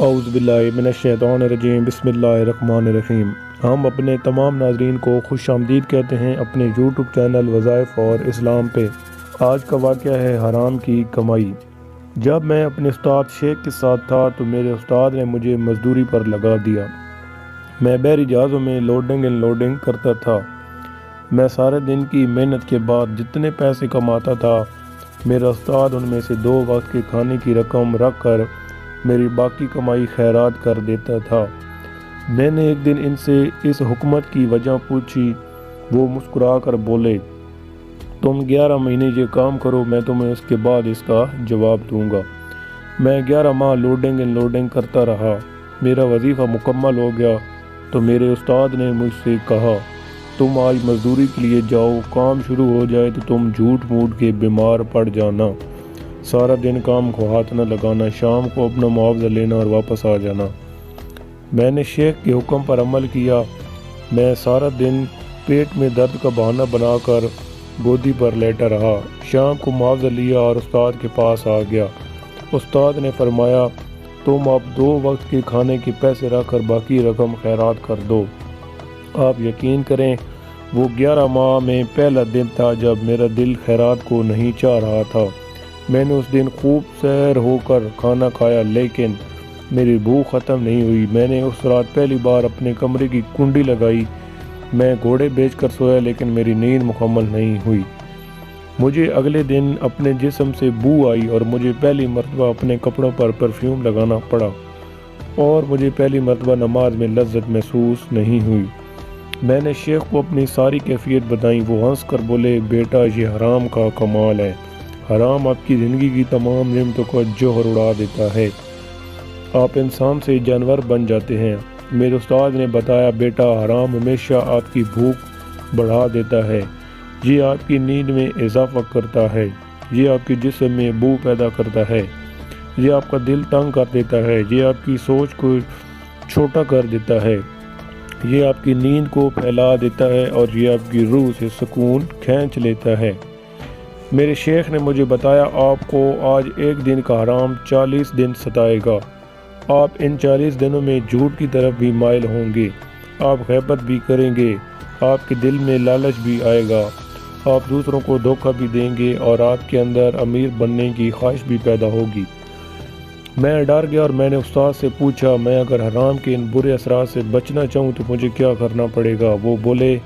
اعوذ باللہ من الشیطان الرجیم، بسم اللہ الرحمن الرحیم۔ ہم اپنے تمام ناظرین کو خوش آمدید کہتے ہیں اپنے یوٹیوب چینل وظائف اور اسلام پہ۔ آج کا واقعہ ہے حرام کی کمائی۔ جب میں اپنے استاد شیخ کے ساتھ تھا تو میرے استاد نے مجھے مزدوری پر لگا دیا۔ میں بحری جہازوں میں لوڈنگ اینڈ لوڈنگ کرتا تھا۔ میں سارے دن کی محنت کے بعد جتنے پیسے کماتا تھا، میرا استاد ان میں سے 2 وقت کے کھانے کی رقم رکھ کر میری باقی کمائی خیرات کر دیتا تھا۔ میں نے ایک دن ان سے اس حکمت کی وجہ پوچھی۔ وہ مسکرا کر بولے، تم 11 مہینے یہ کام کرو، میں تمہیں اس کے بعد اس کا جواب دوں گا۔ میں 11 ماہ لوڈنگ اینڈ لوڈنگ کرتا رہا۔ میرا وظیفہ مکمل ہو گیا تو میرے استاد نے مجھ سے کہا، تم آج مزدوری کے لیے جاؤ، کام شروع ہو جائے تو تم جھوٹ موٹ کے بیمار پڑ جانا، سارا دن کام کو ہاتھ نہ لگانا، شام کو اپنا معاوضہ لینا اور واپس آ جانا۔ میں نے شیخ کے حکم پر عمل کیا۔ میں سارا دن پیٹ میں درد کا بہانہ بنا کر گودی پر لیٹا رہا۔ شام کو معاوضہ لیا اور استاد کے پاس آ گیا۔ استاد نے فرمایا، تم اب 2 وقت کے کھانے کے پیسے رکھ کر باقی رقم خیرات کر دو۔ آپ یقین کریں، وہ 11 ماہ میں پہلا دن تھا جب میرا دل خیرات کو نہیں چاہ رہا تھا۔ میں نے اس دن خوب سیر ہو کر کھانا کھایا، لیکن میری بھوک ختم نہیں ہوئی۔ میں نے اس رات پہلی بار اپنے کمرے کی کنڈی لگائی۔ میں گھوڑے بیچ کر سویا، لیکن میری نیند مکمل نہیں ہوئی۔ مجھے اگلے دن اپنے جسم سے بو آئی اور مجھے پہلی مرتبہ اپنے کپڑوں پر پرفیوم لگانا پڑا، اور مجھے پہلی مرتبہ نماز میں لذت محسوس نہیں ہوئی۔ میں نے شیخ کو اپنی ساری کیفیت بتائی۔ وہ ہنس کر بولے، بیٹا یہ حرام کا کمال ہے۔ حرام آپ کی زندگی کی تمام نعمتوں کو جوہر اڑا دیتا ہے، آپ انسان سے جانور بن جاتے ہیں۔ میرے استاد نے بتایا، بیٹا حرام ہمیشہ آپ کی بھوک بڑھا دیتا ہے، یہ آپ کی نیند میں اضافہ کرتا ہے، یہ آپ کے جسم میں بو پیدا کرتا ہے، یہ آپ کا دل تنگ کر دیتا ہے، یہ آپ کی سوچ کو چھوٹا کر دیتا ہے، یہ آپ کی نیند کو پھیلا دیتا ہے، اور یہ آپ کی روح سے سکون کھینچ لیتا ہے۔ میرے شیخ نے مجھے بتایا، آپ کو آج ایک دن کا حرام 40 دن ستائے گا۔ آپ ان 40 دنوں میں جھوٹ کی طرف بھی مائل ہوں گے، آپ غیبت بھی کریں گے، آپ کے دل میں لالچ بھی آئے گا، آپ دوسروں کو دھوکہ بھی دیں گے، اور آپ کے اندر امیر بننے کی خواہش بھی پیدا ہوگی۔ میں ڈر گیا اور میں نے استاد سے پوچھا، میں اگر حرام کے ان برے اثرات سے بچنا چاہوں تو مجھے کیا کرنا پڑے گا؟ وہ بولے،